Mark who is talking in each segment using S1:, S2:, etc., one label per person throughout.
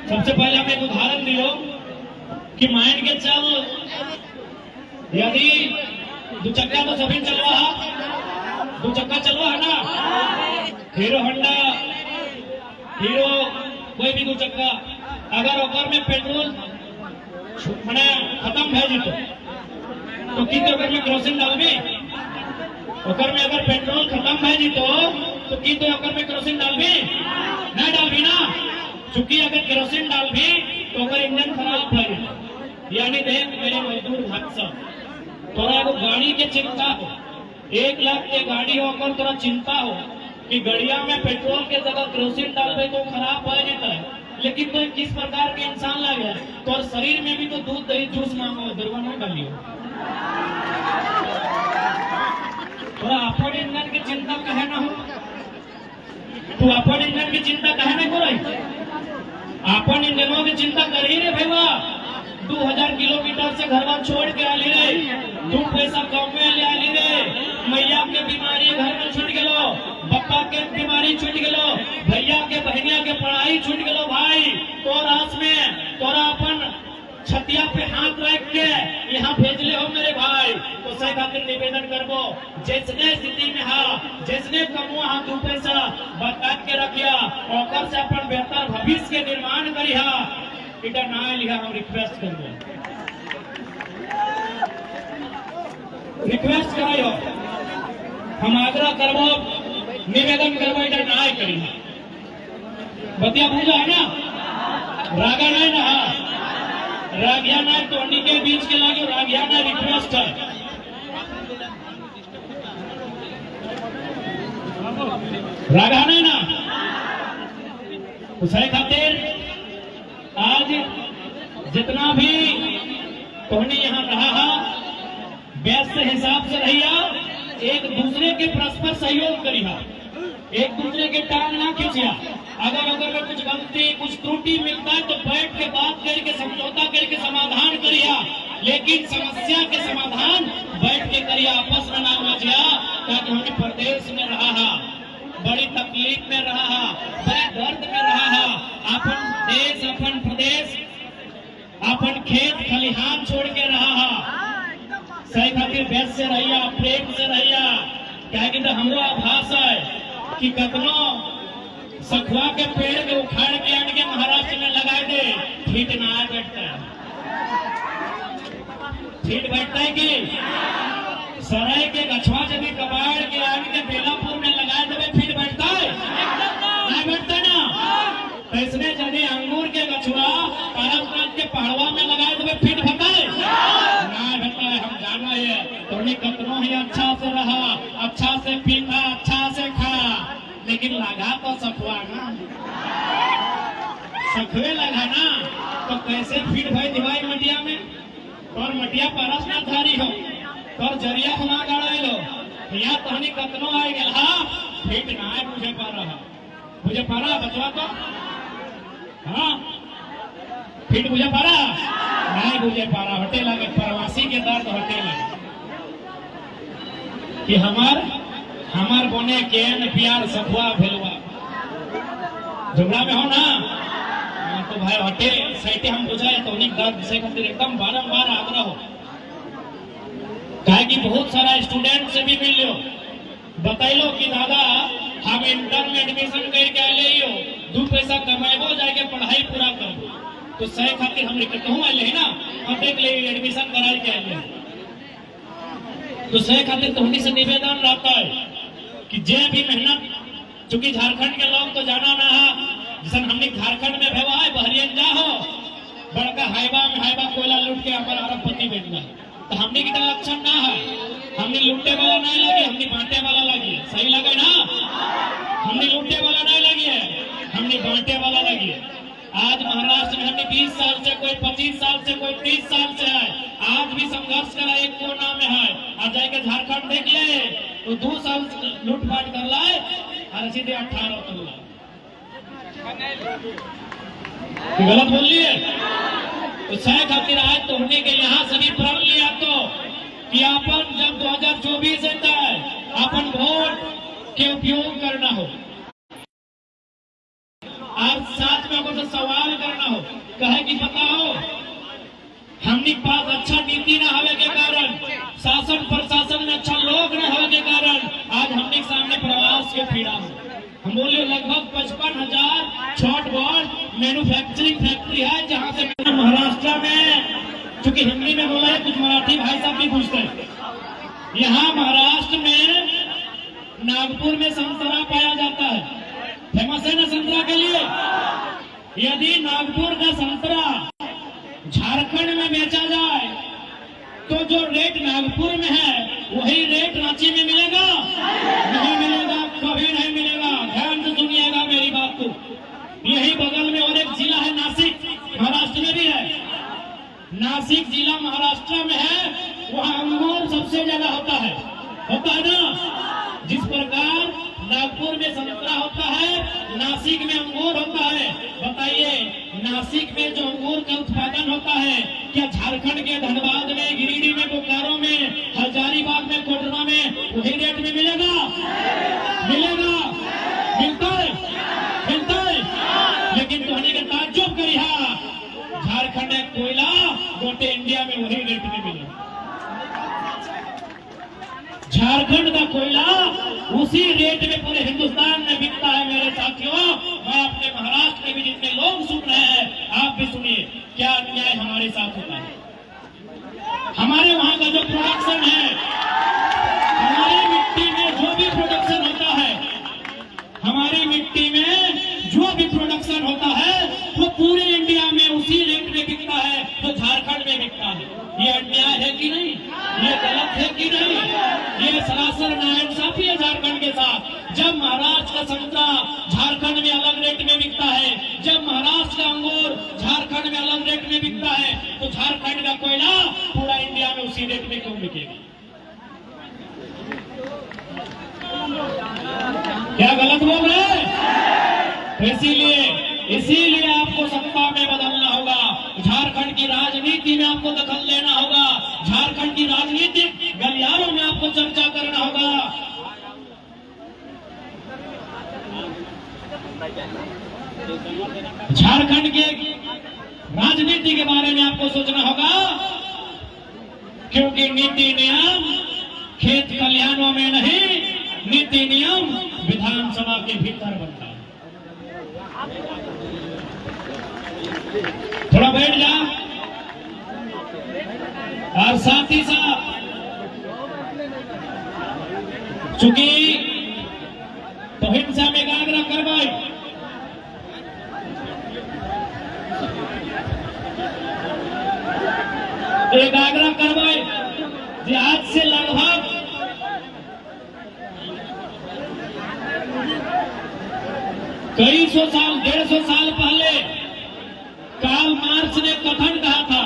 S1: सबसे पहले हम एक उदाहरण दियो कि माइंड के चल यदि दो चक्का तो सभी चलवा है, दो चक्का चलवा है ना, हीरो होंडा, हीरो कोई भी दो चक्का, अगर ओकर में पेट्रोल मैंने खत्म है जीतो तो की तो ओकर में केरोसिन डालबी, ओकर में अगर पेट्रोल खत्म है जीतो तो की तो ओकर में केरोसिन डालबी नहीं डालबी ना, चूंकि अगर केरोसिन डालबी तो ओकर इंजन खराब है। यानी देख मेरे मजदूर भाई सब, तोरा एगो गाड़ी के चिंता हो, 1 लाख के गाड़ी होकर तोरा चिंता हो कि गड़िया में पेट्रोल के जगह केरोसिन डालबे तो खराब हो जाता है, लेकिन तो किस प्रकार के इंसान लगे है तो और शरीर में भी तो दूध दही जूस मांगो दुर्गा नहीं डालियो, थोड़ा अपन इंजन की चिंता कहे ना हो, तू अपन इंजन की चिंता कहे नहीं करो, अपन इंजनों की चिंता कर ही रे भैया। 2000 किलोमीटर से घर बार छोड़ के आली रे, 2 पैसा कम में ले आली रे, मैया के बीमारी घर में छूट गलो, बप्पा के बीमारी छूट गलो, भैया के बहनिया के पढ़ाई छूट गलो भाई, तो रास में तोरा अपन छतिया पे हाथ रख के यहाँ भेजले हो मेरे भाई, तो सही खातिर निवेदन करबो जैसने स्थिति में हा, जैसने कमुआ हा 2 पैसा बचा के रखिया, और से अपन बेहतर भविष्य के निर्माण करिया, इधर ना लिखा हम रिक्वेस्ट करबो, रिक्वेस्ट करायो, हम आग्रह करबो, निवेदन करबो, इधर ना करी बतिया पूजा है ना, रागा नहीं ना, रागिया ना तो के बीच के लागे रागिया ना रिक्वेस्ट है, रागा नहीं ना, उसे खातिर आज जितना भी तोहनी यहाँ रहा है व्यस्त हिसाब से रहिया, एक दूसरे के परस्पर सहयोग करिया, एक दूसरे के टांग ना खींचिया, अगर में कुछ गलती कुछ त्रुटि मिलता है तो बैठ के बात करके समझौता करके समाधान करिया, लेकिन समस्या के समाधान बैठ के करिया, आपस में ना मचिया, ताकि हमने प्रदेश में रहा है, बड़ी तकलीफ में रहा है, बड़े दर्द में रहा है, अपन देश अपन प्रदेश अपन खेत खलिहान छोड़ के रहा है, सही खातिर व्यस्त से रहिया, प्रेम से रहिया, क्या कि हमरो आभास है कि कतनो सखुआ के पेड़ के उखाड़ के आन के महाराष्ट्र में लगा दे ठीक ना बैठता है, ठीक बैठता है कि सराय के गछवा जब कबाड़ के आन के बेलापुर में लगा दे फिर बैठता है, नहीं बैठता ना, इसने यदि अंगूर के गछवा पारसनाथ के पहाड़वा में लगा दे फिर बैठता है ना, बैठता है, हम जाना है तो कतनो ही अच्छा से रहा, अच्छा से पीता, अच्छा से खा, लेकिन लगा तो सखुआ ना, सखुए लगा ना, तो कैसे फिर भाई दिवाई मटिया में, और मटिया परस ना धारी हो, और जरिया खुना गाड़ा लो, यहाँ तहनी कतनो आए गया, हाँ फिट ना है, मुझे पा रहा बचवा तो, हाँ फिट मुझे पा रहा नहीं, मुझे पा रहा हटे लगे, प्रवासी के दर्द हटे लगे कि हमार बोने के प्यार सखुआ भेलवा झगड़ा में हो ना, तो भाई हटे सैटे हम बुझाए तो उन्हीं दर्द से खातिर एकदम बारंबार आग्रह हो, कहे कि बहुत सारा स्टूडेंट से भी मिल लो, बतैलो कि दादा हम इंटर में एडमिशन करके आए हो, 2 पैसा कमाएबो जाके पढ़ाई पूरा करो, तो सही खातिर हम कहूँ आए ना, हम देख ले एडमिशन कराई के आए, तो सही खातिर तो उन्हीं से निवेदन रहता है कि जे भी मेहनत, चूंकि झारखंड के लोग तो जाना ना है, जैसे हमने झारखंड में भेवा है बहरियन जा हो, बड़का हाइबा कोयला लूट के हमारा अरबपति बन गया, तो हमने की लक्षण ना है, हमने लूटने वाला नहीं लगे, हमने बांटे वाला लगी, सही लगे ना, हमने लूटने वाला नहीं लगी है, हमने बांटे वाला लगी है। आज महाराष्ट्र में हमने 20 साल से, कोई 25 साल से, कोई 30 साल से है, आज भी संघर्ष करा एक कोना में है, आज जाके झारखंड देख ले तो 2 साल लूटपाट कर लाए और सीधे 18 तक गलत बोल लिए, तो सही खातिर आज तो होने के यहाँ सभी प्रण लिया तो कि अपन जब 2024 आता है अपन वोट के उपयोग करना हो, आज साथ में तो सवाल करना हो, कहे कि बताओ हमने पास अच्छा नीति न होने के कारण, शासन प्रशासन में अच्छा लोग न होने के कारण आज हमने सामने प्रवास के पीड़ा हो। हम बोले लगभग 55,000 छोट बड़ मैन्युफैक्चरिंग फैक्ट्री है, जहाँ से महाराष्ट्र में, चूंकि हिंदी में बोला है, कुछ मराठी भाई साहब भी पूछते हैं। यहाँ महाराष्ट्र में नागपुर में संतरा पाया जाता है, फेमस है ना संतरा के लिए। यदि नागपुर का संतरा झारखंड में बेचा जाए तो जो रेट नागपुर में है वही रेट रांची में मिलेगा? नहीं मिलेगा, कभी नहीं मिलेगा। ध्यान से सुनिएगा मेरी बात को। यही बगल में और एक जिला है नासिक, महाराष्ट्र में भी है। नासिक जिला महाराष्ट्र में है, वहाँ अंगूर सबसे ज्यादा होता है ना। जिस प्रकार नागपुर में संतरा होता है, नासिक में अंगूर होता है। बताइए, नासिक में जो अंगूर का उत्पादन होता है, क्या झारखंड के धनबाद में, गिरिडीह में, बोकारो में, हजारीबाग में, कोडरमा में वही रेट में मिलेगा? मिलेगा? मिलता है? मिलता है? लेकिन तुमने का ताज्जुब करी है, झारखंड का कोयला गोटे इंडिया में वही रेट में मिलेगा। झारखंड का कोयला उसी रेट में पूरे हिंदुस्तान में बिकता है। मेरे साथियों, मैं अपने महाराष्ट्र के भी जितने लोग सुन रहे हैं, आप भी सुनिए, क्या अन्याय हमारे साथ होता है। हमारे वहां का जो प्रोडक्शन है, हमारी मिट्टी में जो भी प्रोडक्शन होता है, हमारी मिट्टी में जो भी प्रोडक्शन होता है, वो पूरे इंडिया में उसी रेट में बिकता है तो झारखंड में बिकता है। ये अन्याय है कि नहीं? ये गलत है कि नहीं? ये सरासर नाइंसाफी है झारखंड के साथ। जब महाराष्ट्र का संतरा झारखंड में अलग रेट में बिकता है, जब महाराष्ट्र का अंगूर झारखंड में अलग रेट में बिकता है, तो झारखंड का कोयला पूरा इंडिया में उसी रेट में क्यों बिकेगा? क्या गलत बोल रहे हैं? तो इसीलिए आपको सत्ता में बदलना होगा। झारखंड की राजनीति में आपको दखल लेना होगा। झारखंड की राजनीतिक गलियारों में आपको चर्चा करना होगा। झारखंड के राजनीति के बारे में आपको सोचना होगा, क्योंकि नीति नियम खेत खलिहानों में नहीं, नीति नियम विधानसभा के भीतर बनता है। थोड़ा बैठ जा। और साथ ही साथ, चूंकि तो हिंसा में एकाग्र करवाई, एकाग्र करवाई, आज से लगभग कई सौ साल, 150 साल पहले कार्ल मार्क्स ने कथन कहा था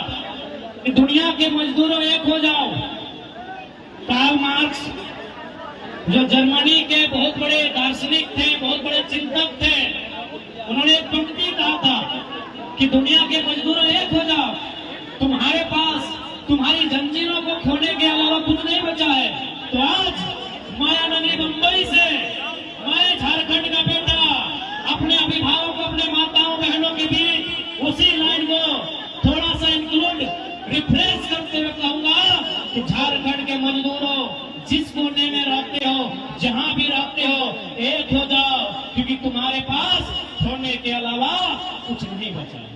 S1: कि दुनिया के मजदूरों एक हो जाओ। कार्ल मार्क्स जो जर्मनी के बहुत बड़े दार्शनिक थे, बहुत बड़े चिंतक थे, उन्होंने एक पंक्ति कहा था कि दुनिया के मजदूरों एक हो जाओ। तुम्हारे पास तुम्हारी जंजीरों को खोने के अलावा कुछ नहीं बचा है। तो आज मायानगरी बंबई से मैं झारखंड का बेटा अपने अभिभावकों, अपने माताओं बहनों के बीच उसी लाइन को थोड़ा सा इंक्लूड, रिफ्रेश करते हुए कहूंगा कि झारखंड के मजदूरों, जिस कोने में रहते हो, जहां भी रहते हो, एक हो जाओ, क्योंकि तुम्हारे पास खोने के अलावा कुछ नहीं बचा है।